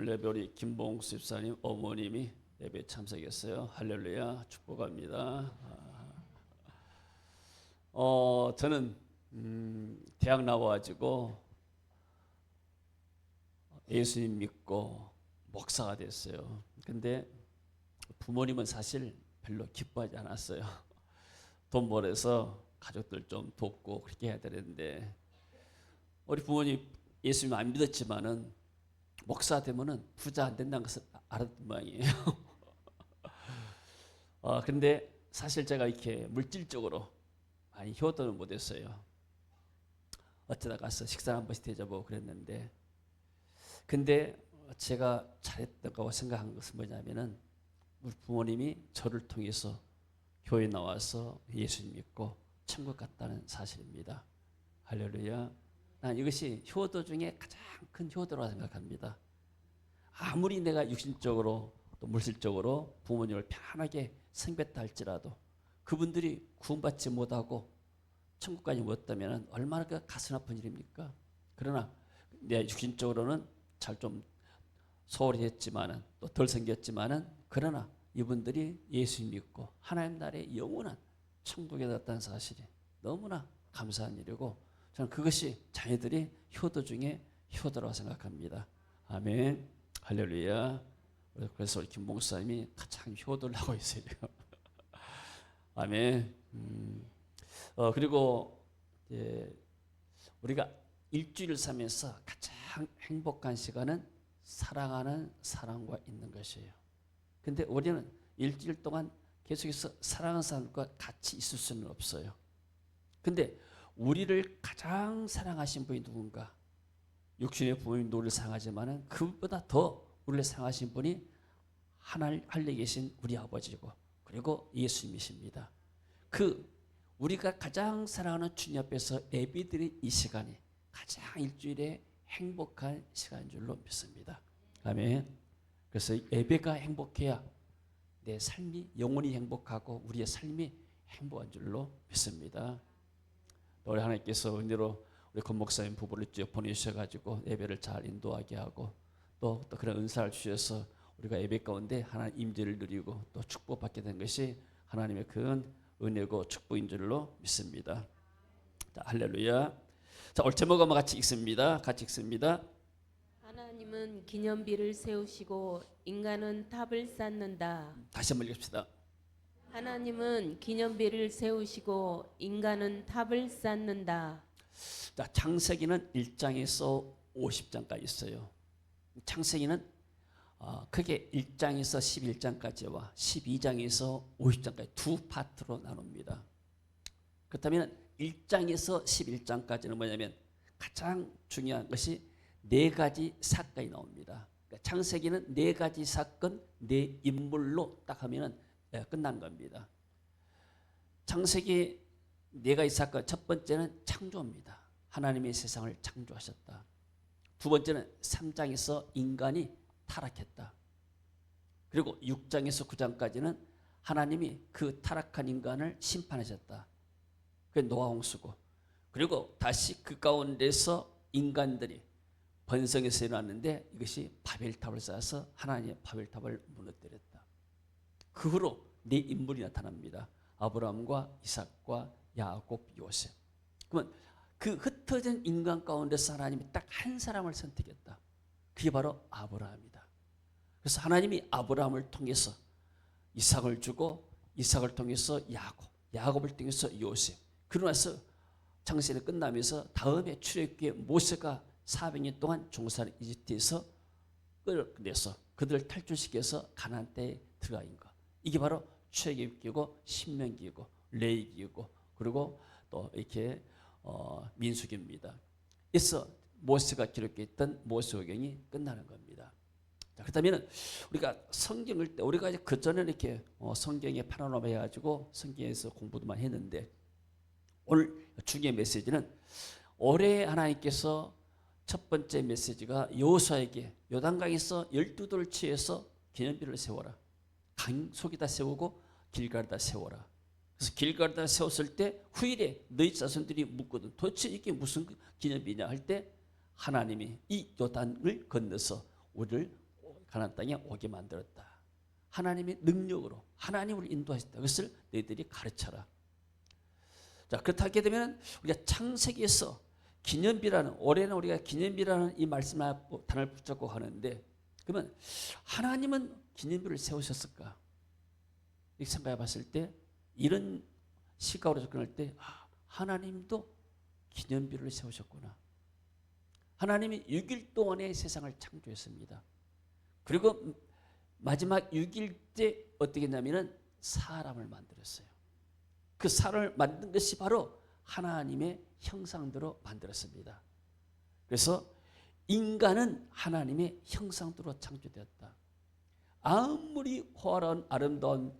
오늘 예배 우리 김봉수 집사님 어머님이 예배 참석했어요. 할렐루야 축복합니다. 저는 대학 나와가지고 예수님 믿고 목사가 됐어요. 근데 부모님은 사실 별로 기뻐하지 않았어요. 돈 벌어서 가족들 좀 돕고 그렇게 해야 되는데 우리 부모님 예수님 안 믿었지만은 목사 되면은 부자 안 된다는 것을 알았던 모양이에요. 근데 사실 제가 이렇게 물질적으로 많이 효도는 못했어요. 어쩌다 가서 식사 한 번씩 대접하고 그랬는데, 근데 제가 잘했다고 생각한 것은 뭐냐면은 우리 부모님이 저를 통해서 교회 나와서 예수님 믿고 천국 갔다는 사실입니다. 할렐루야. 난 이것이 효도 중에 가장 큰 효도라고 생각합니다. 아무리 내가 육신적으로 또 물질적으로 부모님을 편하게 생겼다 할지라도 그분들이 구원받지 못하고 천국까지 못 갔다면 얼마나 그 가슴 아픈 일입니까? 그러나 내 육신적으로는 잘 좀 소홀히 했지만은 또 덜 생겼지만은 그러나 이분들이 예수 믿고 하나님 나라의 영원한 천국에 갔다는 사실이 너무나 감사한 일이고 저는 그것이 자녀들이 효도 중에 효도라고 생각합니다. 아멘. 할렐루야. 그래서 우리 김 목사님이 가장 효도를 하고 있어요. 아멘. 그리고 우리가 일주일을 살면서 가장 행복한 시간은 사랑하는 사람과 있는 것이에요. 근데 우리는 일주일 동안 계속해서 사랑하는 사람과 같이 있을 수는 없어요. 근데 우리를 가장 사랑하신 분이 누군가? 육신의 부모님도 우리를 사랑하지만은 그보다 더 우리를 사랑하신 분이 하늘에 계신 우리 아버지고 그리고 예수님이십니다. 우리가 가장 사랑하는 주님 앞에서 예배드린 이 시간이 가장 일주일에 행복한 시간인 줄로 믿습니다. 아멘. 그래서 예배가 행복해야 내 삶이 영원히 행복하고 우리의 삶이 행복한 줄로 믿습니다. 우리 하나님께서 은혜로 우리 권 목사님 부부를 쭉 보내주셔가지고 예배를 잘 인도하게 하고 또 그런 은사를 주셔서 우리가 예배 가운데 하나님 임재를 누리고 또 축복받게 된 것이 하나님의 큰 은혜고 축복인 줄로 믿습니다. 자, 할렐루야. 자, 오늘 제목 한번 같이 읽습니다. 같이 읽습니다. 하나님은 기념비를 세우시고 인간은 탑을 쌓는다. 다시 한번 읽읍시다. 하나님은 기념비를 세우시고 인간은 탑을 쌓는다. 자, 창세기는 1장에서 50장까지 있어요. 창세기는 크게 1장에서 11장까지와 12장에서 50장까지 두 파트로 나눕니다. 그렇다면 1장에서 11장까지는 뭐냐면 가장 중요한 것이 네 가지 사건이 나옵니다. 그러니까 창세기는 네 가지 사건, 네 인물로 딱 하면은 끝난 겁니다. 창세기 네 가지 사건, 첫 번째는 창조입니다. 하나님이 세상을 창조하셨다. 두 번째는 3장에서 인간이 타락했다. 그리고 6장에서 9장까지는 하나님이 그 타락한 인간을 심판하셨다. 그게 노아 홍수고, 그리고 다시 그 가운데서 인간들이 번성해서 일어났는데 이것이 바벨탑을 쌓아서 하나님의 바벨탑을 무너뜨렸다. 그 후로 네 인물이 나타납니다. 아브라함과 이삭과 야곱, 요셉. 그러면 그 흩어진 인간 가운데서 하나님이 딱 한 사람을 선택했다. 그게 바로 아브라함이다. 그래서 하나님이 아브라함을 통해서 이삭을 주고 이삭을 통해서 야곱을 통해서 요셉. 그러고 나서 창세기가 끝나면서 다음에 출애굽기에 모세가 400년 동안 종살이 이집트에서 끌어내서 그들을 탈출시켜서 가나안 땅에 들어간 것. 이게 바로 출애굽기고 신명기고 레위기고 그리고 또 이렇게 민수기입니다. 그래서 모세가 기록했던 모세오경이 끝나는 겁니다. 자, 그렇다면 우리가 성경을 때 우리가 그 전에 이렇게 성경에 파노라마 해가지고 성경에서 공부도 많이 했는데 오늘 중요한 메시지는 올해 하나님께서 첫 번째 메시지가 여호수아에게 요단강에서 12돌을 취해서 기념비를 세워라. 강 속에다 세우고 길가에다 세워라. 그래서 길가에다 세웠을 때 후일에 너희 자손들이 묻거든 도대체 이게 무슨 기념비냐 할 때 하나님이 이 요단을 건너서 우리를 가나안 땅에 오게 만들었다. 하나님의 능력으로 하나님을 인도하셨다. 그것을 너희들이 가르쳐라. 자, 그렇게 되면 우리가 창세기에서 기념비라는, 올해는 우리가 기념비라는 이 말씀을 단어를 붙잡고 하는데, 그러면 하나님은 기념비를 세우셨을까? 이렇게 생각해 봤을 때 이런 시각으로 접근할 때 하나님도 기념비를 세우셨구나. 하나님이 6일 동안의 세상을 창조했습니다. 그리고 마지막 6일 때 어떻게 했냐면은 사람을 만들었어요. 그 사람을 만든 것이 바로 하나님의 형상대로 만들었습니다. 그래서 인간은 하나님의 형상대로 창조되었다. 아무리 호화로운 아름다운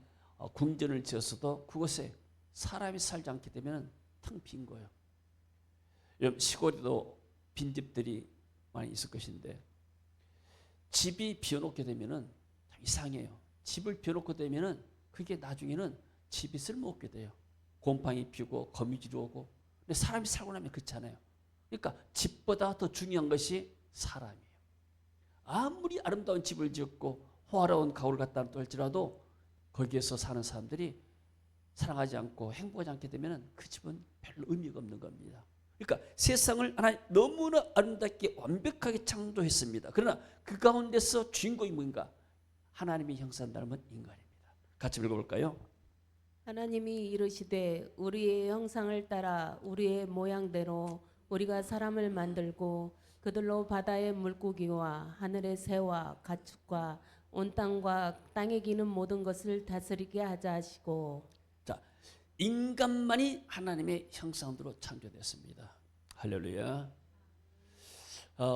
궁전을 지었어도 그곳에 사람이 살지 않게 되면 텅 빈 거예요. 시골에도 빈집들이 많이 있을 것인데, 집이 비워놓게 되면은 이상해요. 집을 비워놓게 되면은 그게 나중에는 집이 쓸모없게 돼요. 곰팡이 피고 거미줄이 오고. 근데 사람이 살고 나면 그렇지 않아요. 그러니까 집보다 더 중요한 것이 사람이에요. 아무리 아름다운 집을 지었고 호화로운 가구를 갖다 놨다 할지라도 거기에서 사는 사람들이 사랑하지 않고 행복하지 않게 되면 그 집은 별로 의미가 없는 겁니다. 그러니까 세상을 하나님 너무나 아름답게 완벽하게 창조했습니다. 그러나 그 가운데서 주인공이 뭔가? 하나님의 형상 닮은 인간입니다. 같이 읽어볼까요? 하나님이 이르시되 우리의 형상을 따라 우리의 모양대로 우리가 사람을 만들고 그들로 바다의 물고기와 하늘의 새와 가축과 온 땅과 땅에 기는 모든 것을 다스리게 하자 하시고. 자, 인간만이 하나님의 형상대로 창조됐습니다. 할렐루야.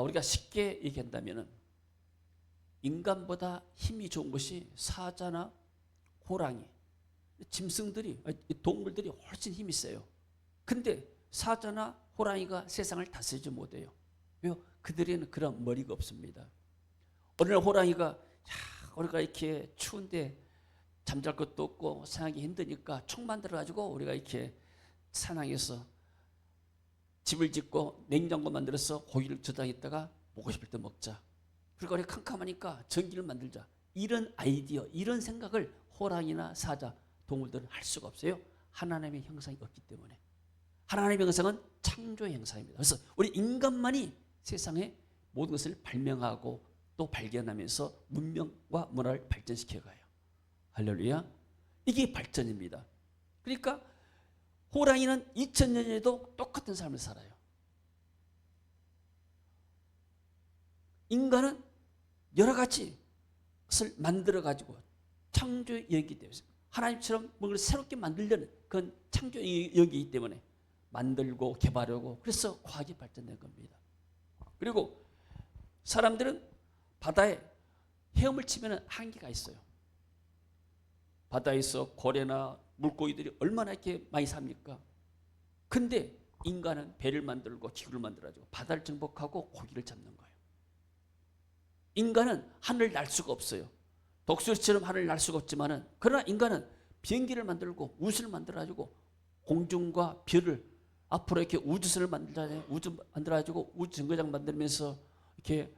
우리가 쉽게 얘기한다면은 인간보다 힘이 좋은 것이 사자나 호랑이, 짐승들이, 동물들이 훨씬 힘이 세요. 근데 사자나 호랑이가 세상을 다스리지 못해요. 왜요? 그들에는 그런 머리가 없습니다. 어느 날 호랑이가 우리가 이렇게 추운데 잠잘 것도 없고 생하기 힘드니까 총 만들어가지고 우리가 이렇게 산항에서 집을 짓고 냉장고 만들어서 고기를 저장했다가 먹고 싶을 때 먹자. 그리고 우리 캄캄하니까 전기를 만들자. 이런 아이디어, 이런 생각을 호랑이나 사자, 동물들은 할 수가 없어요. 하나님의 형상이 없기 때문에. 하나님의 형상은 창조의 형상입니다. 그래서 우리 인간만이 세상에 모든 것을 발명하고 또 발견하면서 문명과 문화를 발전시켜 가요. 할렐루야. 이게 발전입니다. 그러니까 호랑이는 2000년에도 똑같은 삶을 살아요. 인간은 여러 가지 것을 만들어 가지고 창조의 영이기 때문에, 하나님처럼 뭔가를 새롭게 만들려는 그건 창조의 영이기 때문에 만들고 개발하고, 그래서 과학이 발전된 겁니다. 그리고 사람들은 바다에 헤엄을 치면 한계가 있어요. 바다에서 고래나 물고기들이 얼마나 이렇게 많이 삽니까? 근데 인간은 배를 만들고 기구를 만들어가지고 바다를 정복하고 고기를 잡는 거예요. 인간은 하늘을 날 수가 없어요. 독수리처럼 하늘을 날 수가 없지만은, 그러나 인간은 비행기를 만들고 우주를 만들어가지고 공중과 별을 앞으로 이렇게 우주선을 만들잖아요. 우주 만들어가지고 우주 정거장 만들면서 이렇게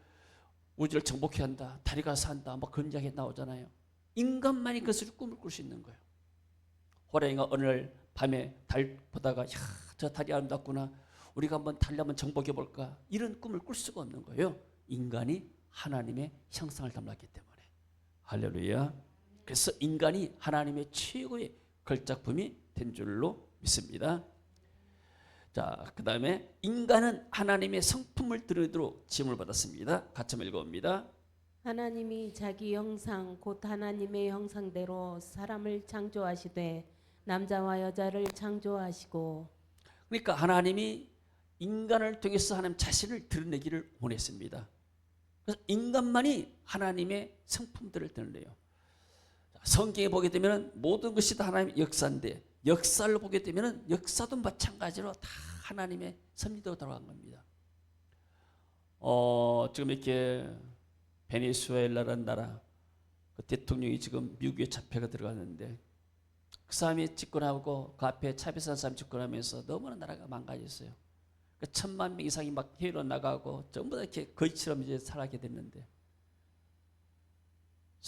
우주를 정복해야 한다, 달에 가서 한다, 막 그런 이야기 나오잖아요. 인간만이 그것을 꿈을 꿀 수 있는 거예요. 호랑이가 어느 날 밤에 달 보다가 저 달이 아름답구나, 우리가 한번 달을 한번 정복해 볼까, 이런 꿈을 꿀 수가 없는 거예요. 인간이 하나님의 형상을 닮았기 때문에. 할렐루야. 그래서 인간이 하나님의 최고의 걸작품이 된 줄로 믿습니다. 자, 그 다음에 인간은 하나님의 성품을 드러내도록 지음을 받았습니다. 같이 한번 읽어봅니다. 하나님이 자기 형상 곧 하나님의 형상대로 사람을 창조하시되 남자와 여자를 창조하시고. 그러니까 하나님이 인간을 통해서 하나님 자신을 드러내기를 원했습니다. 그래서 인간만이 하나님의 성품들을 드러내요. 성경에 보게 되면 모든 것이 다 하나님의 역사인데, 역사를 보게 되면 역사도 마찬가지로 다 하나님의 섭리대로 돌아간 겁니다. 지금 이렇게 베네수엘라라는 나라, 그 대통령이 지금 미국에 잡혀가 들어갔는데, 그 사람이 집권하고 그 앞에 차베스 한 사람 집권하면서 너무나 나라가 망가졌어요. 1000만 명 이상이 막 해외로 나가고 전부 다 이렇게 거지처럼 이제 살아가게 됐는데,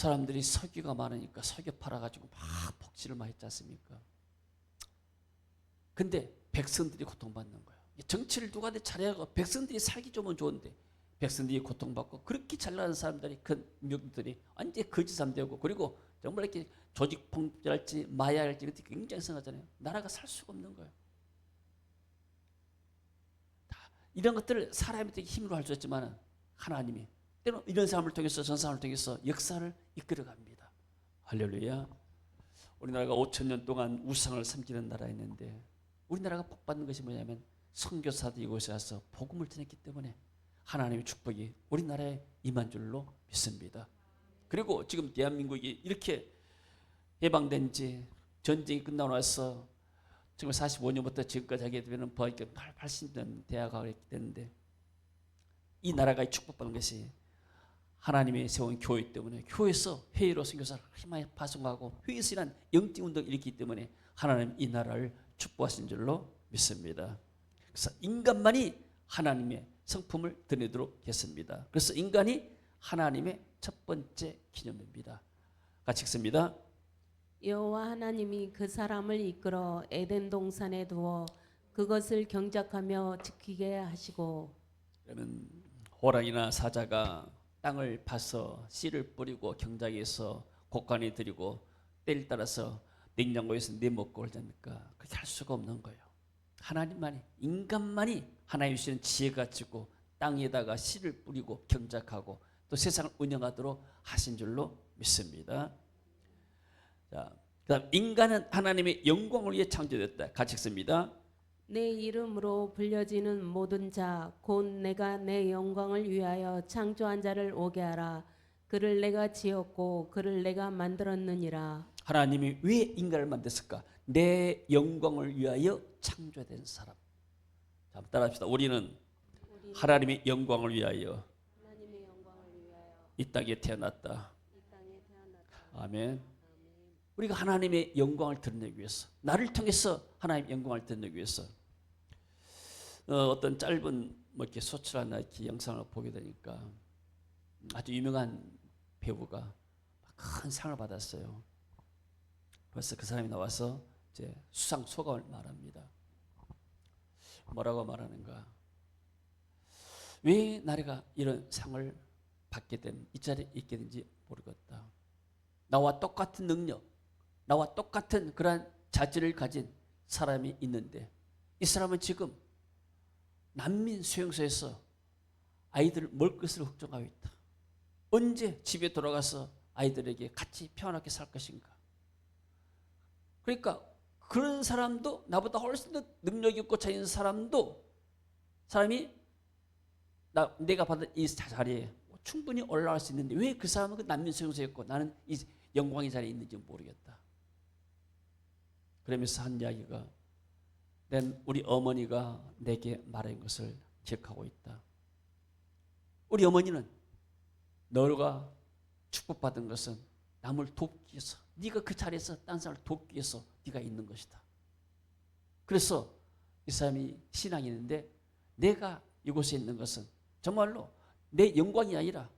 사람들이 석유가 많으니까 석유 팔아가지고 막 복지를 많이 했지 않습니까? 근데 백성들이 고통받는 거예요. 정치를 누가 잘해야 백성들이 살기 좋으면 좋은데 백성들이 고통받고 그렇게 잘나가는 사람들이 그 민족들이 완전히 거짓 사람 되고 그리고 정말 이렇게 조직 폭력할지 마약할지 이렇게 굉장히 생각하잖아요. 나라가 살 수가 없는 거예요. 이런 것들을 사람이 되게 힘으로 할 수 있지만 하나님이 때로 이런 사람을 통해서 전 사람을 통해서 역사를 이끌어갑니다. 할렐루야. 우리나라가 5,000년 동안 우상을 섬기는 나라였는데 우리나라가 복받는 것이 뭐냐면 선교사들이 이곳에 와서 복음을 전했기 때문에 하나님의 축복이 우리나라에 임한 줄로 믿습니다. 그리고 지금 대한민국이 이렇게 해방된 지 전쟁이 끝나고 나서 1945년부터 지금까지 하게 되면 80년 대화가 됐는데 이 나라가 축복받는 것이 하나님이 세운 교회 때문에 교회에서 회의로 선교사를 많이 파송하고 회의에서 일한 영적 운동이 일으키기 때문에 하나님 이 나라를 축복하신 줄로 믿습니다. 그래서 인간만이 하나님의 성품을 드러내도록 했습니다. 그래서 인간이 하나님의 첫 번째 기념입니다. 같이 읽습니다. 여호와 하나님이 그 사람을 이끌어 에덴 동산에 두어 그것을 경작하며 지키게 하시고. 그러면 호랑이나 사자가 땅을 파서 씨를 뿌리고 경작해서 곡간에 들이고 때를 따라서 냉장고에서 내먹고 그러지 않습니까? 그렇게 할 수가 없는 거예요. 하나님만이 인간만이 하나님 주시는 지혜가 가지고 땅에다가 씨를 뿌리고 경작하고 또 세상을 운영하도록 하신 줄로 믿습니다. 자, 그다음 인간은 하나님의 영광을 위해 창조됐다. 같이 읽습니다. 내 이름으로 불려지는 모든 자 곧 내가 내 영광을 위하여 창조한 자를 오게 하라. 그를 내가 지었고 그를 내가 만들었느니라. 하나님이 왜 인간을 만드셨을까? 내 영광을 위하여 창조된 사람. 자, 따라합시다. 우리는 하나님의 영광을 위하여 이 땅에 태어났다. 아멘. 우리가 하나님의 영광을 드러내기 위해서, 나를 통해서 하나님의 영광을 드러내기 위해서 어떤 짧은 뭐 이렇게 소출한 이렇게 영상을 보게 되니까 아주 유명한 배우가 큰 상을 받았어요. 벌써 그 사람이 나와서 이제 수상 소감을 말합니다. 뭐라고 말하는가? 왜 나래가 이런 상을 받게 된, 이 자리에 있게 된지 모르겠다. 나와 똑같은 능력, 나와 똑같은 그러한 자질을 가진 사람이 있는데 이 사람은 지금 난민 수용소에서 아이들 먹을 것을 걱정하고 있다. 언제 집에 돌아가서 아이들에게 같이 평안하게 살 것인가? 그러니까 그런 사람도 나보다 훨씬 더 능력이 있고 차 있는 사람이 내가 받은 이 자리에 충분히 올라갈 수 있는데 왜 그 사람은 그 난민 수용소에 있고 나는 이 영광의 자리에 있는지 모르겠다. 그러면서 한 이야기가 우리 어머니가 내게 말한 것을 기억하고 있다. 우리 어머니는 너가 축복받은 것은 남을 돕기 위해서, 네가 그 자리에서 딴 사람을 돕기 위해서 네가 있는 것이다. 그래서 이 사람이 신앙이 있는데 내가 이곳에 있는 것은 정말로 내 영광이 아니라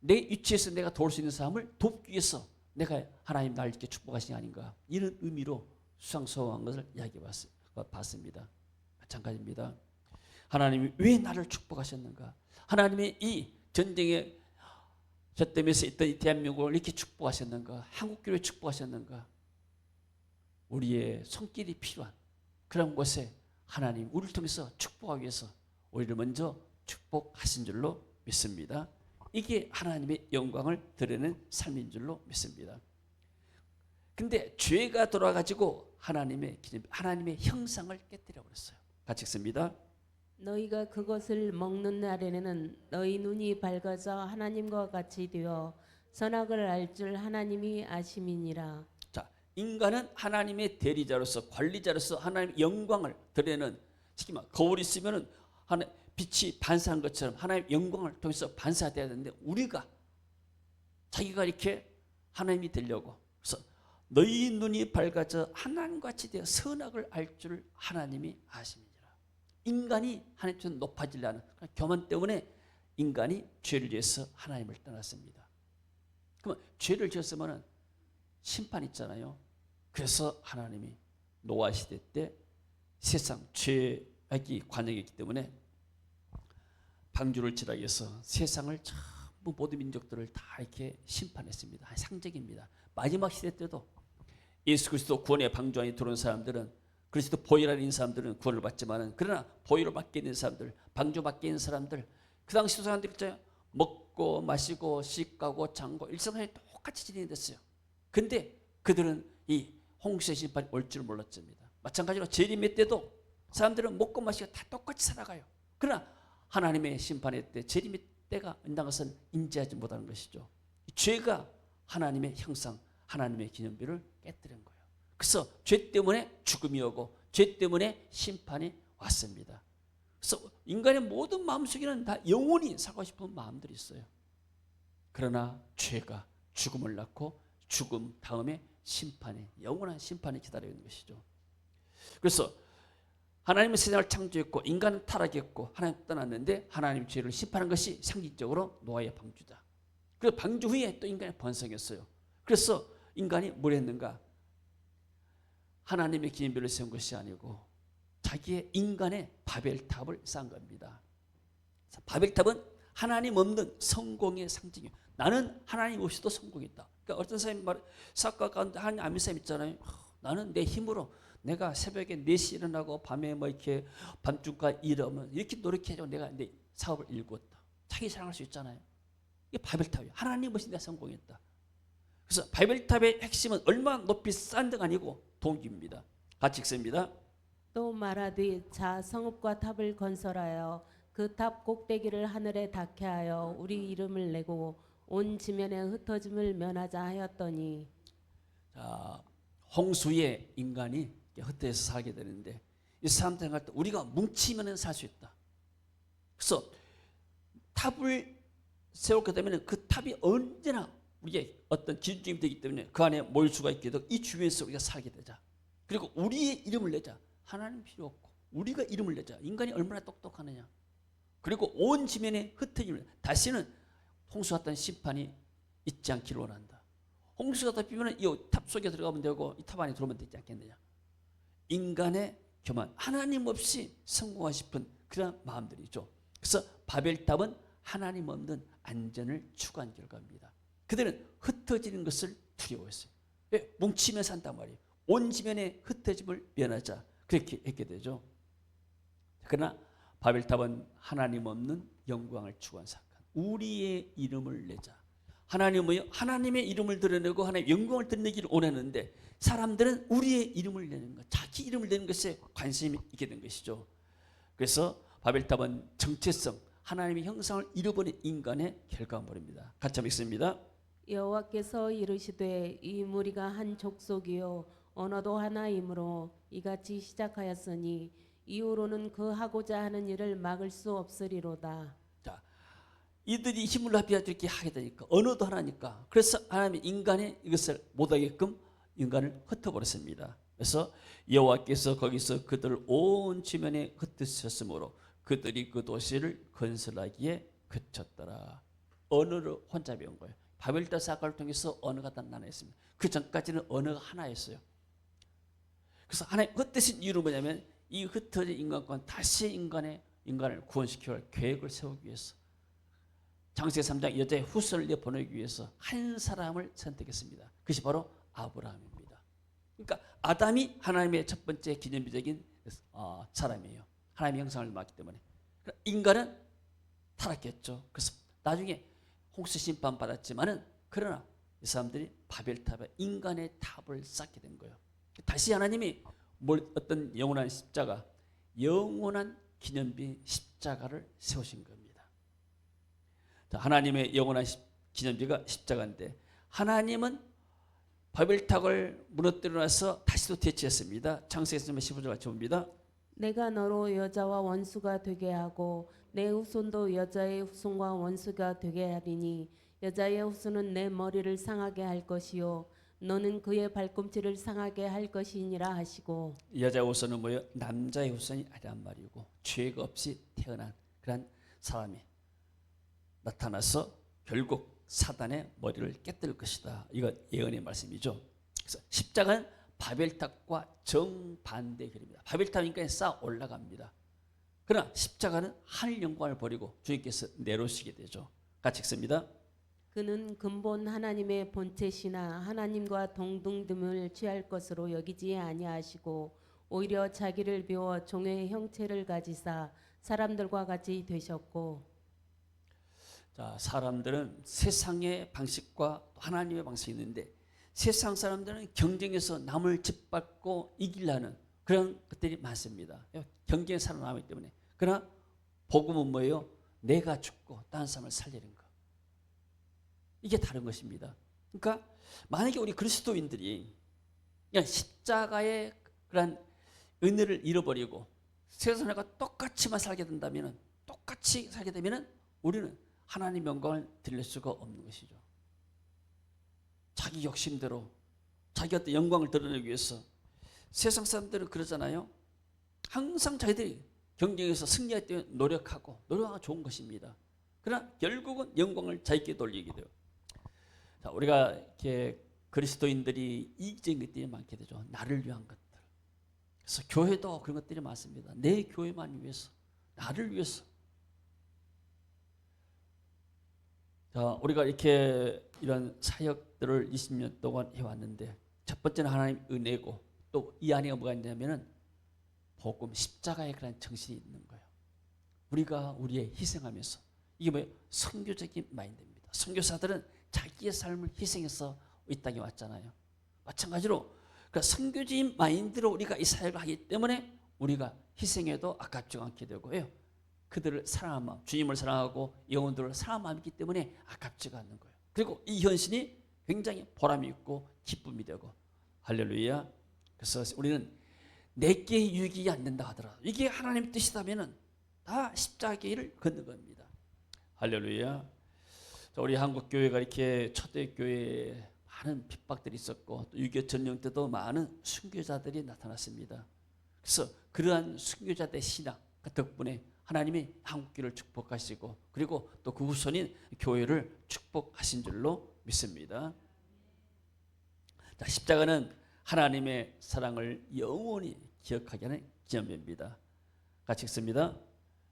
내 위치에서 내가 도울 수 있는 사람을 돕기 위해서 내가 하나님 나를 이렇게 축복하신 게 아닌가, 이런 의미로 수상소감한 것을 이야기해 봤습니다. 마찬가지입니다. 하나님이 왜 나를 축복하셨는가? 하나님이 이 전쟁에 젖대면서 있던 이 대한민국을 이렇게 축복하셨는가? 한국교회를 축복하셨는가? 우리의 손길이 필요한 그런 곳에 하나님 우리를 통해서 축복하기 위해서 우리를 먼저 축복하신 줄로 믿습니다. 이게 하나님의 영광을 드러내는 삶인 줄로 믿습니다. 근데 죄가 돌아가지고 하나님의 형상을 깨뜨려 버렸어요. 같이 읽습니다. 너희가 그것을 먹는 날에는 너희 눈이 밝아져 하나님과 같이 되어 선악을 알 줄 하나님이 아심이니라. 자, 인간은 하나님의 대리자로서 관리자로서 하나님의 영광을 드러내는, 특히 막 거울이 있으면은 빛이 반사한 것처럼 하나님의 영광을 통해서 반사돼야 되는데 우리가 자기가 이렇게 하나님이 되려고, 그래서 너희 눈이 밝아져 하나님과 같이 되어 선악을 알 줄 하나님이 아심이니라. 인간이 하나님처럼 높아지려는 교만 때문에 인간이 죄를 위해서 하나님을 떠났습니다. 그러면 죄를 지었으면 심판 있잖아요. 그래서 하나님이 노아 시대 때 세상 죄악이 관영했기 때문에 방주를 지나기 위해서 세상을 전부 모든 민족들을 다 이렇게 심판했습니다. 상징입니다. 마지막 시대 때도 예수 그리스도 구원의 방주 안에 들어온 사람들은, 그리스도 보혈 안에 있는 사람들은 구원을 받지만은, 그러나 보혈을 받게 있는 사람들, 방주 받게 있는 사람들, 그 당시 사람들 있잖아요. 먹고 마시고 씻고 장고 일생활에 똑같이 지내댔어요. 근데 그들은 이 홍수의 심판이 올 줄 몰랐습니다. 마찬가지로 재림의 때도 사람들은 먹고 마시고 다 똑같이 살아가요. 그러나 하나님의 심판의 때, 재림의 때가 온다는 것은 인지하지 못하는 것이죠. 죄가 하나님의 형상, 하나님의 기념비를 깨뜨린 거예요. 그래서 죄 때문에 죽음이 오고 죄 때문에 심판이 왔습니다. 그래서 인간의 모든 마음속에는 다 영원히 살고 싶은 마음들이 있어요. 그러나 죄가 죽음을 낳고 죽음 다음에 심판이, 영원한 심판이 기다리고 있는 것이죠. 그래서 하나님은 세상을 창조했고 인간은 타락했고 하나님 떠났는데 하나님 죄를 심판한 것이 상징적으로 노아의 방주다. 그리고 방주 후에 또 인간이 번성했어요. 그래서 인간이 뭘 했는가? 하나님의 기념비를 세운 것이 아니고 자기의 인간의 바벨탑을 쌓은 겁니다. 바벨탑은 하나님 없는 성공의 상징이에요. 나는 하나님 없이도 성공했다. 그러니까 어떤 사람이 사과 가운데 하나님 안 믿는 사람 있잖아요. 나는 내 힘으로 내가 새벽에 4시 일어나고 밤에 뭐 이렇게 밤중까지 일하면 이렇게 노력해서 내가 내 사업을 일구었다. 자기 자랑할 수 있잖아요. 이게 바벨탑이에요. 하나님 없이 내가 성공했다. 그래서 바벨탑의 핵심은 얼마나 높이 쌓은 데가 아니고 동기입니다. 같이 읽습니다. 또 말하되 자 성읍과 탑을 건설하여 그 탑 꼭대기를 하늘에 닿게 하여 우리 이름을 내고 온 지면에 흩어짐을 면하자 하였더니. 자, 홍수에 인간이 흩어져서 살게 되는데 이 사람들 생각할 때 우리가 뭉치면 살 수 있다. 그래서 탑을 세우게 되면 그 탑이 언제나 우리의 어떤 기준점이 되기 때문에 그 안에 모일 수가 있게 되고 이 주변에서 우리가 살게 되자. 그리고 우리의 이름을 내자. 하나님 필요 없고 우리가 이름을 내자. 인간이 얼마나 똑똑하느냐. 그리고 온 지면에 흩어짐을, 다시는 홍수 같은 심판이 있지 않기를 원한다. 홍수가 덮이면 이 탑 속에 들어가면 되고 이 탑 안에 들어오면 되지 않겠느냐. 인간의 교만, 하나님 없이 성공하고 싶은 그런 마음들이죠. 그래서 바벨탑은 하나님 없는 안전을 추구한 결과입니다. 그들은 흩어지는 것을 두려워했어요. 왜? 뭉치며 산단 말이에요. 온 지면에 흩어짐을 면하자. 그렇게 했게 되죠. 그러나 바벨탑은 하나님 없는 영광을 추구한 사건. 우리의 이름을 내자. 하나님은 하나님의 이름을 드러내고 하나님의 영광을 드러내기를 원하는데 사람들은 우리의 이름을 내는 것, 자기 이름을 내는 것에 관심이 있게 된 것이죠. 그래서 바벨탑은 정체성, 하나님의 형상을 잃어버린 인간의 결과물입니다. 같이 한번 읽습니다. 여호와께서 이르시되 이 무리가 한 족속이요 언어도 하나이므로 이같이 시작하였으니 이후로는 그 하고자 하는 일을 막을 수 없으리로다. 자, 이들이 힘을 합해서 이렇게 하게 되니까 언어도 하나니까 그래서 하나님이 인간의 이것을 못하게끔 인간을 흩어버렸습니다. 그래서 여호와께서 거기서 그들을 온 지면에 흩으셨으므로 그들이 그 도시를 건설하기에 그쳤더라. 언어를 혼자 배운 거예요. 바벨탑 사건을 통해서 언어가 다 나눠있습니다. 그 전까지는 언어가 하나였어요. 그래서 하나님 흩으신 이유는 뭐냐면 이 흩어진 인간과 다시 인간을 구원시켜야 할 계획을 세우기 위해서 창세기 3장 여자의 후손을 내보내기 위해서 한 사람을 선택했습니다. 그것이 바로 아브라함입니다. 그러니까 아담이 하나님의 첫 번째 기념비적인 사람이에요. 하나님의 형상을 맡기 때문에. 인간은 타락했죠. 그래서 나중에 홍수 심판 받았지만은 그러나 이 사람들이 바벨탑에 인간의 탑을 쌓게 된 거예요. 다시 하나님이 어떤 영원한 십자가, 영원한 기념비 십자가를 세우신 겁니다. 하나님의 영원한 기념비가 십자가인데 하나님은 바벨탑을 무너뜨려 놔서 다시 또 대체했습니다. 창세기 15절 같이 봅니다. 내가 너로 여자와 원수가 되게 하고 내 후손도 여자의 후손과 원수가 되게 하리니 여자의 후손은 내 머리를 상하게 할 것이요 너는 그의 발꿈치를 상하게 할 것이니라 하시고. 여자의 후손은 뭐예요? 남자의 후손이 아니란 말이고 죄가 없이 태어난 그런 사람이 나타나서 결국 사단의 머리를 깨뜨릴 것이다. 이건 예언의 말씀이죠. 그래서 십자가는 바벨탑과 정반대 길입니다. 바벨탑 인간이 쌓아 올라갑니다. 그러나 십자가는 하늘 영광을 버리고 주님께서 내려오시게 되죠. 같이 읽습니다. 그는 근본 하나님의 본체시나 하나님과 동등됨을 취할 것으로 여기지 아니하시고 오히려 자기를 비워 종의 형체를 가지사 사람들과 같이 되셨고. 자, 사람들은 세상의 방식과 하나님의 방식이 있는데 세상 사람들은 경쟁에서 남을 짓밟고 이기려는 그런 것들이 많습니다. 경쟁에 살아남기 때문에. 그러나 복음은 뭐예요? 내가 죽고 다른 사람을 살리는 것. 이게 다른 것입니다. 그러니까 만약에 우리 그리스도인들이 그냥 십자가의 그런 은혜를 잃어버리고 세상과 똑같이만 살게 된다면, 똑같이 살게 되면 우리는 하나님 영광을 드릴 수가 없는 것이죠. 자기 욕심대로 자기 어떤 영광을 드러내기 위해서 세상 사람들은 그러잖아요. 항상 자기들이 경쟁에서 승리할 때 노력하고 좋은 것입니다. 그러나 결국은 영광을 자기께 돌리게 돼요. 자, 우리가 이렇게 그리스도인들이 이기적인 것들이 많게 되죠. 나를 위한 것들. 그래서 교회도 그런 것들이 많습니다. 내 교회만 위해서, 나를 위해서. 자, 우리가 이렇게 이런 사역들을 20년 동안 해왔는데 첫 번째는 하나님 은혜고 또 이 안에 뭐가 있냐면은 복음 십자가의 그런 정신이 있는 거예요. 우리가 우리의 희생하면서 이게 뭐예요? 선교적인 마인드입니다. 선교사들은 자기의 삶을 희생해서 이 땅에 왔잖아요. 마찬가지로 그러니까 선교적인 마인드로 우리가 이 사역을 하기 때문에 우리가 희생해도 아깝지 않게 되고요. 그들을 사랑하는 마음, 주님을 사랑하고 영혼들을 사랑하는 마음이기 때문에 아깝지가 않는 거예요. 그리고 이 현실이 굉장히 보람이 있고 기쁨이 되고 할렐루야. 그래서 우리는 내게 유익이 안 된다 하더라도 이게 하나님의 뜻이라면 다 십자가의 걷는 겁니다. 할렐루야. 자, 우리 한국 교회가 이렇게 초대교회에 많은 핍박들이 있었고 또 6.25 전쟁 때도 많은 순교자들이 나타났습니다. 그래서 그러한 순교자들의 신앙 덕분에 하나님이 한국교회를 축복하시고 그리고 또 그 후손인 교회를 축복하신 줄로 믿습니다. 자, 십자가는 하나님의 사랑을 영원히 기억하게 하는 기념비입니다. 같이 읽습니다.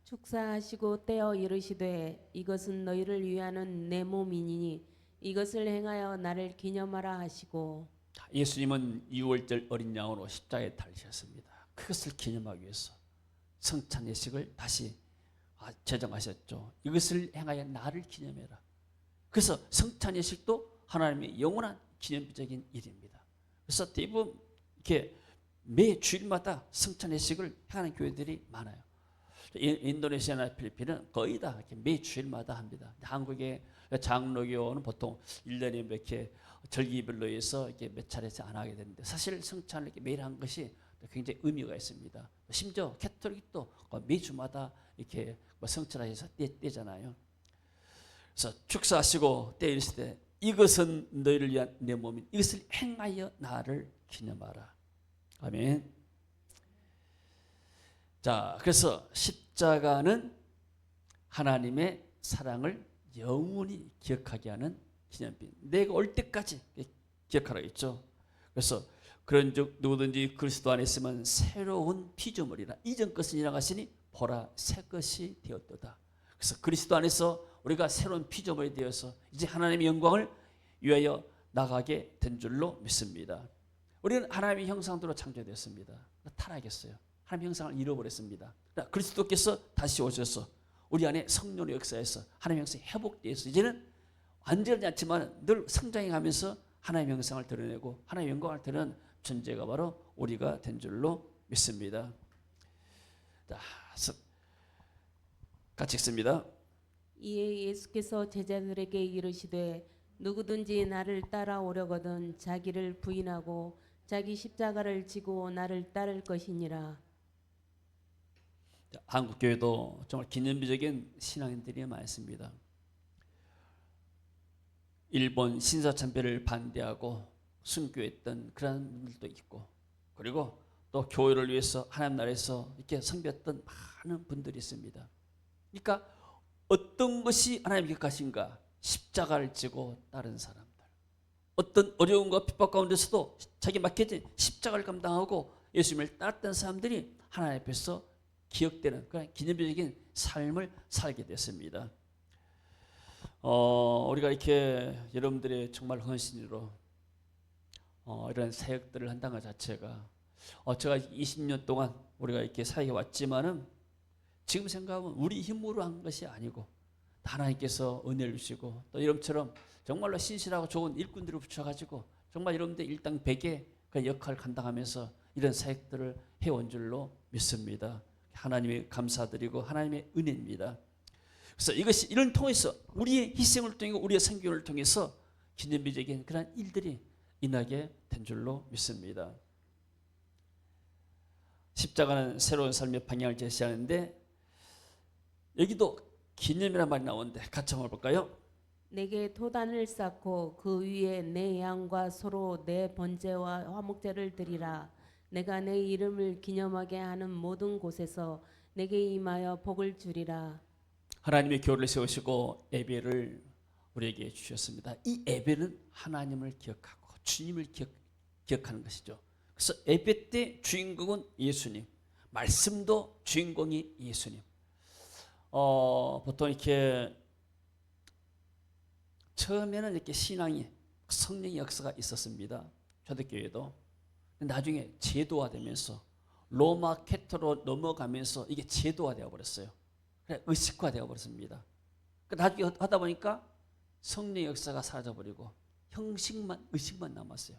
축사하시고 떼어 이르시되 이것은 너희를 위하는 내 몸이니 이것을 행하여 나를 기념하라 하시고. 예수님은 6월절 어린 양으로 십자가에 달리셨습니다. 그것을 기념하기 위해서 성찬 예식을 다시 제정하셨죠. 이것을 행하여 나를 기념해라. 그래서 성찬 예식도 하나님의 영원한 기념비적인 일입니다. 그래서 대부분 이렇게 매 주일마다 성찬 예식을 행하는 교회들이 많아요. 인도네시아나 필리핀은 거의 다 이렇게 매 주일마다 합니다. 한국의 장로교는 보통 1년에 몇 개 절기별로 해서 이렇게 몇 차례씩 안 하게 되는데 사실 성찬을 이렇게 매일 한 것이 굉장히 의미가 있습니다. 심지어 캐톨릭도 매주마다 이렇게 성찬하셔서 떼잖아요. 그래서 축사하시고 때 이르시되 이것은 너희를 위한 내 몸인 이것을 행하여 나를 기념하라. 아멘. 자, 그래서 십자가는 하나님의 사랑을 영원히 기억하게 하는 기념비. 내가 올 때까지 기억하라고 했죠. 그래서 그런즉 누구든지 그리스도 안에 있으면 새로운 피조물이라 이전 것은 지나가시니 보라 새 것이 되었도다. 그래서 그리스도 안에서 우리가 새로운 피조물이 되어서 이제 하나님의 영광을 위하여 나가게 된 줄로 믿습니다. 우리는 하나님의 형상대로 창조되었습니다. 타락했어요. 하나님의 형상을 잃어버렸습니다. 그리스도께서 다시 오셔서 우리 안에 성령의 역사에서 하나님의 형상이 회복되어서 이제는 완전하지 않지만 늘 성장해가면서 하나님의 형상을 드러내고 하나님의 영광을 드러내는 존재가 바로 우리가 된 줄로 믿습니다. 자, 같이 읽습니다. 이에 예수께서 제자들에게 이르시되 누구든지 나를 따라오려거든 자기를 부인하고 자기 십자가를 지고 나를 따를 것이니라. 한국 교회도 정말 기념비적인 신앙인들이 많습니다. 일본 신사참배를 반대하고 순교했던 그런 분들도 있고 그리고 또 교회를 위해서 하나님 나라에서 이렇게 섬겼던 많은 분들이 있습니다. 그러니까 어떤 것이 하나님의 것인가 십자가를 지고 따른 사람들, 어떤 어려움과 핍박 가운데서도 자기 맡겨진 십자가를 감당하고 예수님을 따랐던 사람들이 하나님 앞에서 기억되는 그런 기념비적인 삶을 살게 됐습니다. 우리가 이렇게 여러분들의 정말 헌신으로 이런 사역들을 한다는 것 자체가 제가 20년 동안 우리가 이렇게 사역해 왔지만은 지금 생각하면 우리 힘으로 한 것이 아니고 하나님께서 은혜를 주시고 또 이름처럼 정말로 신실하고 좋은 일꾼들을 붙여가지고 정말 여러분들 일당백의 그 역할을 감당하면서 이런 사역들을 해온 줄로 믿습니다. 하나님의 감사드리고 하나님의 은혜입니다. 그래서 이것이 이런 통해서 우리의 희생을 통해 우리의 선교를 통해서 기념비적인 그런 일들이 일어나게 된 줄로 믿습니다. 십자가는 새로운 삶의 방향을 제시하는데 여기도 기념이라는 말이 나오는데 같이 한번 볼까요? 내게 도단을 쌓고 그 위에 내 양과 소로 내 번제와 화목제를 드리라. 내가 내 이름을 기념하게 하는 모든 곳에서 내게 임하여 복을 주리라. 하나님의 교회를 세우시고 예배를 우리에게 주셨습니다. 이 예배는 하나님을 기억하고 주님을 기억하는 것이죠. 그래서 예배 때 주인공은 예수님, 말씀도 주인공이 예수님. 보통 이렇게 처음에는 이렇게 신앙이 성령의 역사가 있었습니다. 초대교회도. 나중에 제도화되면서 로마 캐토로 넘어가면서 이게 제도화되어 버렸어요. 의식화되어 버렸습니다. 나중에 하다 보니까 성령의 역사가 사라져버리고 의식만 남았어요.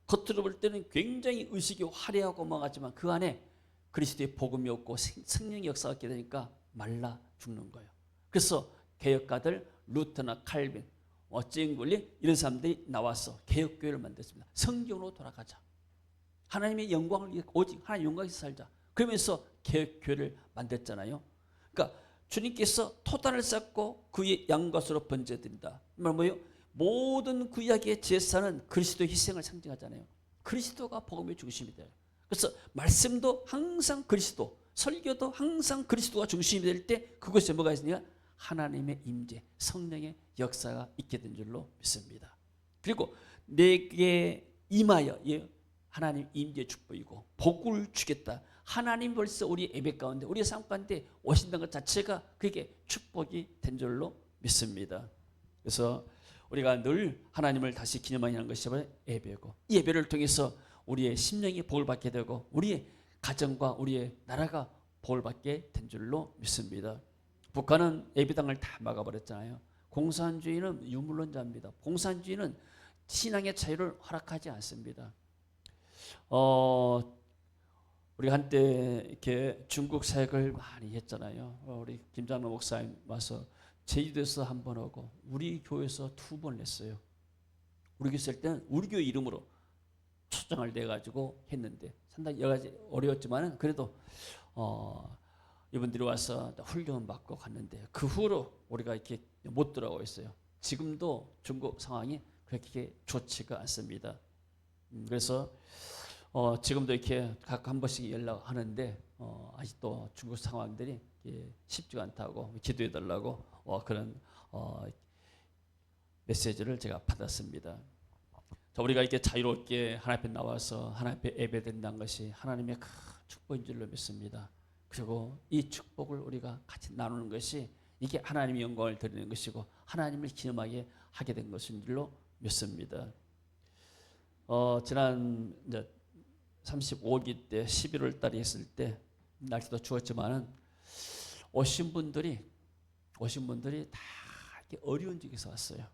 겉으로 볼 때는 굉장히 의식이 화려하고 뭐하지만 그 안에 그리스도의 복음이 없고 성령의 역사가 없게 되니까 말라 죽는 거예요. 그래서 개혁가들 루터나 칼빈, 쟁굴리 이런 사람들이 나와서 개혁교회를 만들었습니다. 성경으로 돌아가자. 하나님의 영광을 오직 하나님의 영광에서 살자. 그러면서 개혁교회를 만들었잖아요. 그러니까 주님께서 토단을 쌓고 그의 양과 소로 번제드린다. 말 뭐예요? 모든 구약의 제사는 그리스도의 희생을 상징하잖아요. 그리스도가 복음의 중심이 돼요. 그래서 말씀도 항상 그리스도, 설교도 항상 그리스도가 중심이 될 때 그것에 뭐가 있느냐? 하나님의 임재, 성령의 역사가 있게 된 줄로 믿습니다. 그리고 내게 임하여 하나님 임재 축복이고 복을 주겠다. 하나님 벌써 우리 예배 가운데 우리의 삶 가운데 오신다는 것 자체가 그게 축복이 된 줄로 믿습니다. 그래서 우리가 늘 하나님을 다시 기념하는 것이 바로 예배고 이 예배를 통해서 우리의 심령이 복을 받게 되고 우리의 가정과 우리의 나라가 복을 받게 된 줄로 믿습니다. 북한은 예배당을 다 막아버렸잖아요. 공산주의는 유물론자입니다. 공산주의는 신앙의 자유를 허락하지 않습니다. 우리가 한때 이렇게 중국 사역을 많이 했잖아요. 우리 김장로 목사님 와서 제주도에서 한 번 오고 우리 교회에서 2번 했어요. 우리 교회 있을 때는 우리 교회 이름으로 초장을 내가지고 했는데 상당히 여러 가지 어려웠지만은 그래도 이분들이 와서 훈련 받고 갔는데 그 후로 우리가 이렇게 못 들어가고 있어요. 지금도 중국 상황이 그렇게 좋지가 않습니다. 그래서 지금도 이렇게 각 한 번씩 연락하는데 아직도 중국 상황들이 쉽지가 않다고 기도해 달라고 그런 메시지를 제가 받았습니다. 우리가 이렇게 자유롭게 하나님 앞에 나와서 하나님 앞에 예배된다는 것이 하나님의 큰 축복인 줄로 믿습니다. 그리고 이 축복을 우리가 같이 나누는 것이 이게 하나님의 영광을 드리는 것이고 하나님을 기념하게 하게 된 것인 줄로 믿습니다. 지난 이제 35기 때 11월 달에 했을 때 날씨도 추웠지만은 오신 분들이 다 이렇게 어려운 지역에서 왔어요.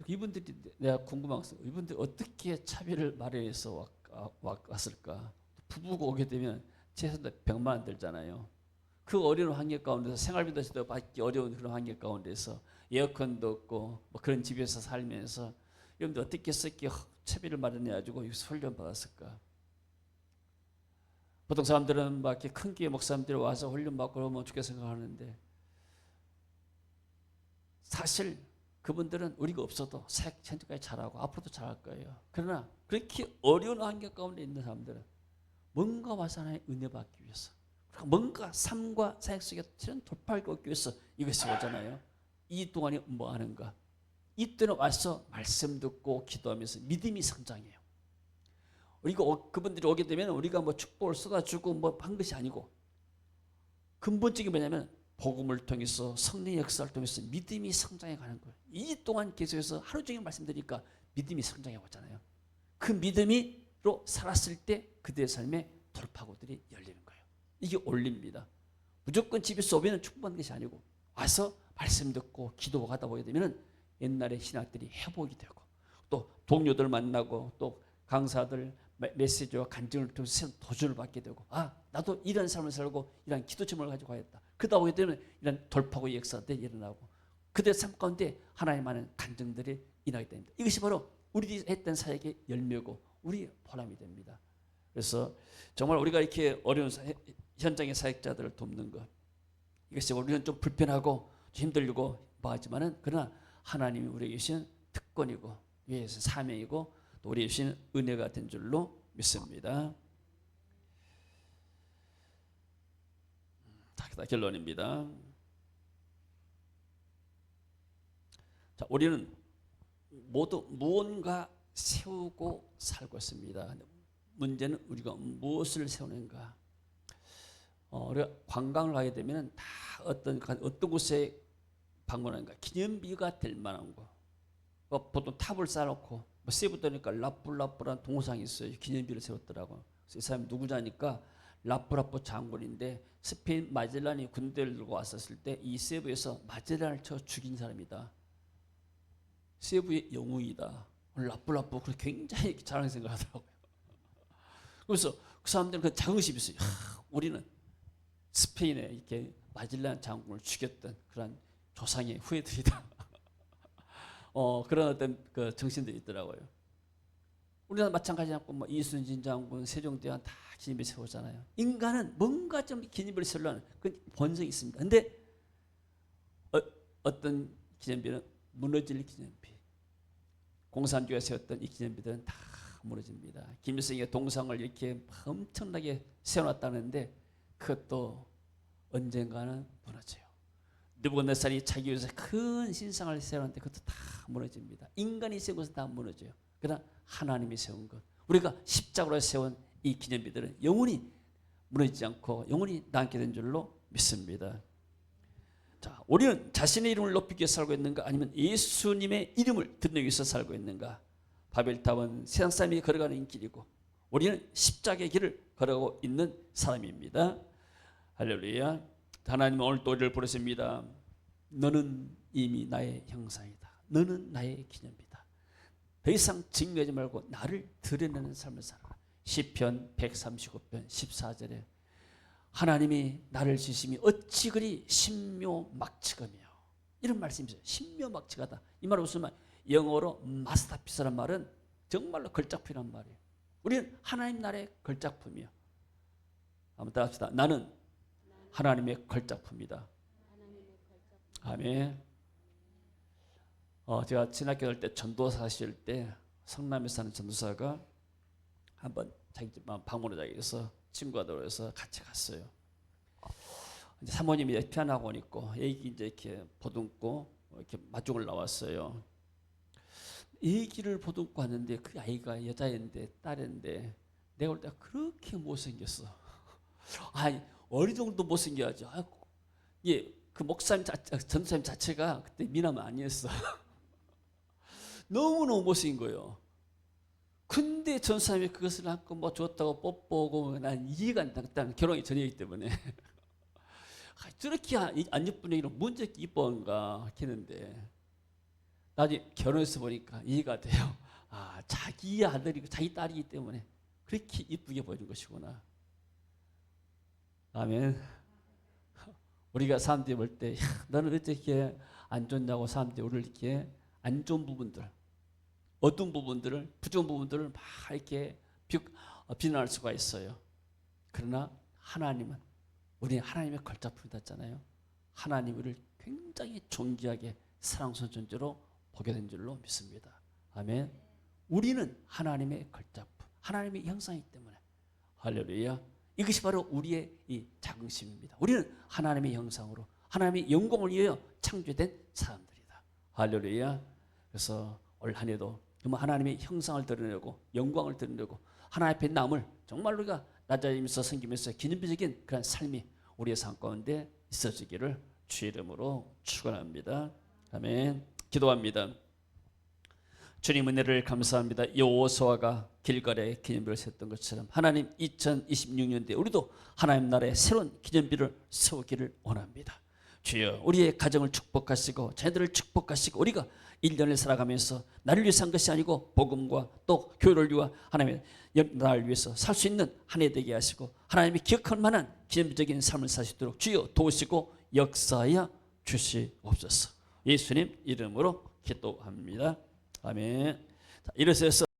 이분들이 내가 궁금한 것은 이분들이 어떻게 차비를 마련해서 왔을까? 부부가 오게 되면 최소한 100만 원 들잖아요. 그 어려운 환경 가운데서 생활비도 받기 어려운 그런 환경 가운데서 에어컨도 없고 뭐 그런 집에서 살면서 여러분들 어떻게 했었기에 차비를 마련해가지고 여기서 훈련 받았을까? 보통 사람들은 막 이렇게 큰 교회 목사님들이 와서 훈련 받고 그러면 좋게 생각하는데 사실 그분들은 우리가 없어도 사역 현재까지 잘하고 앞으로도 잘할 거예요. 그러나 그렇게 어려운 환경 가운데 있는 사람들은 뭔가 와서 하나의 은혜 받기 위해서 뭔가 삶과 사역 속에 돌파하기 위해서 이것이 오잖아요. 이 동안에 뭐 하는가? 이때는 와서 말씀 듣고 기도하면서 믿음이 성장해요. 우리가 그분들이 오게 되면 우리가 뭐 축복을 쏟아주고 뭐 한 것이 아니고 근본적인 뭐냐면 복음을 통해서 성령의 역사를 통해서 믿음이 성장해 가는 거예요. 이 동안 계속해서 하루 종일 말씀드리니까 믿음이 성장해 왔잖아요. 그 믿음으로 살았을 때 그들의 삶에 돌파구들이 열리는 거예요. 이게 올립니다. 무조건 집에서 오면 축복받는 것이 아니고 와서 말씀 듣고 기도하다 보게 되면 옛날의 신학들이 회복이 되고 또 동료들 만나고 또 강사들 메시지와 간증을 통해서 새로운 도전을 받게 되고 나도 이런 삶을 살고 이런 기도 제목을 가지고 가야겠다. 그러다 보게 되면 이런 돌파구의 역사들이 일어나고 그들의 삶 가운데 하나님만한 간증들이 일어나게 됩니다. 이것이 바로 우리들이 했던 사역의 열매고 우리의 보람이 됩니다. 그래서 정말 우리가 이렇게 어려운 현장의 사역자들을 돕는 것 이것이 우리는 좀 불편하고 좀 힘들고 뭐하지만은 그러나 하나님이 우리에게 주신 특권이고 위에서 사명이고 또 우리에게 주신 은혜가 된 줄로 믿습니다. 다 결론입니다. 자, 우리는 모두 무언가 세우고 살고 있습니다. 문제는 우리가 무엇을 세우는가. 우리가 관광을 가게 되면 다 어떤 곳에 방문하는가 기념비가 될 만한 거. 보통 탑을 쌓아놓고 뭐 세부더니까 라뿔라뿔한 동상이 있어요. 기념비를 세웠더라고. 이 사람이 누구냐니까 라프라프 장군인데 스페인 마젤란이 군대를 들고 왔었을 때 이 세부에서 마젤란을 쳐 죽인 사람이다. 세부의 영웅이다. 라프라프 굉장히 잘하는 생각하더라고요. 그래서 그 사람들은 그 자긍심이 있어요. 우리는 스페인에 이렇게 마젤란 장군을 죽였던 그런 조상의 후예들이다. 그런 어떤 그 정신들이 있더라고요. 우리나라 마찬가지고 뭐 이순신 장군, 세종대왕 다 기념비 세우잖아요. 인간은 뭔가 좀 기념비를 세우려는 그 본성이 있습니다. 그런데 어떤 기념비는 무너질 기념비. 공산주의가 세웠던 이 기념비들은 다 무너집니다. 김일성의 동상을 이렇게 엄청나게 세워놨다는데 그것도 언젠가는 무너져요. 느부갓네살이 자기 위해서 큰 신상을 세웠는데 그것도 다 무너집니다. 인간이 세운 것은 다 무너져요. 그러나 하나님이 세운 것, 우리가 십자가로 세운 이 기념비들은 영원히 무너지지 않고 영원히 남게 된 줄로 믿습니다. 자, 우리는 자신의 이름을 높이기 위해 살고 있는가 아니면 예수님의 이름을 듣기 위해서 살고 있는가. 바벨탑은 세상 사람이 걸어가는 길이고 우리는 십자가의 길을 걸어가고 있는 사람입니다. 할렐루야. 하나님은 오늘 또 우리를 부르십니다. 너는 이미 나의 형상이다. 너는 나의 기념비다. 더 이상 증명하지 말고 나를 드러내는 삶을 살아라. 시편 139편 14절에 하나님이 나를 지으심이 어찌 그리 신묘막측하며 이런 말씀이 있어요. 신묘막측하다. 이 말은 무슨 말? 영어로 마스터피스란 말은 정말로 걸작품이란 말이에요. 우리는 하나님 나라의 걸작품이요. 한번 다 합시다. 나는 하나님의 걸작품이다. 아멘. 제가 신학교 갈 때 전도사 하실 때 성남에 사는 전도사가 한번 자기 집 방문을 자기에서 친구가 들어와서 같이 갔어요. 이제 사모님이 피아노 학원 있고 애기 이제 이렇게 보듬고 이렇게 마중을 나왔어요. 애기를 보듬고 왔는데 그 아이가 여자인데 딸인데 내가 볼 때 그렇게 못생겼어. 아니 어리둥도 못생겨야죠. 예, 그 목사님 전도사님 자체가 그때 미남 아니었어. 너무너무 못생긴 거예요. 근데 전도사님이 그것을 안고 뭐 줬다고 뽀뽀고 난 이해가 안 돼. 결혼이 전이기 때문에. 저렇게 안 예쁜 애기는 문제 이쁜가 했는데 나중에 결혼해서 보니까 이해가 돼요. 자기 아들이고 자기 딸이기 때문에 그렇게 이쁘게 보여준 것이구나. 아멘. 우리가 사람들이 볼 때 너는 어떻게 안 좋냐고 사람들이 우리를 이렇게 안 좋은 부분들, 어두운 부분들을, 부정한 부분들을 막 이렇게 비난할 수가 있어요. 그러나 하나님은 우리는 하나님의 걸작품이 됐잖아요. 하나님 우리를 굉장히 존귀하게 사랑스러운 존재로 보게 된 줄로 믿습니다. 아멘. 우리는 하나님의 걸작품, 하나님의 형상이기 때문에 할렐루야. 이것이 바로 우리의 이 자긍심입니다. 우리는 하나님의 형상으로 하나님의 영광을 위하여 창조된 사람들이다. 할렐루야. 그래서 올 한 해도 정말 하나님의 형상을 드러내고 영광을 드러내고 하나님 앞에 남을 정말 우리가 낮아지면서 섬기면서 기념비적인 그런 삶이 우리의 삶 가운데 있어지기를 주의 이름으로 축원합니다. 아멘. 기도합니다. 주님 은혜를 감사합니다. 여호수아가 길갈에 기념비를 세웠던 것처럼 하나님 2026년도에 우리도 하나님 나라의 새로운 기념비를 세우기를 원합니다. 주여 우리의 가정을 축복하시고 자녀들을 축복하시고 우리가 1년을 살아가면서 나를 위해서 한 것이 아니고 복음과 또 교회를 위하 하나님의 나라를 위해서 살 수 있는 한 해 되게 하시고 하나님이 기억할 만한 기념비적인 삶을 살 수 있도록 주여 도우시고 역사하여 주시옵소서. 예수님 이름으로 기도합니다. 아멘. 자, 일어서서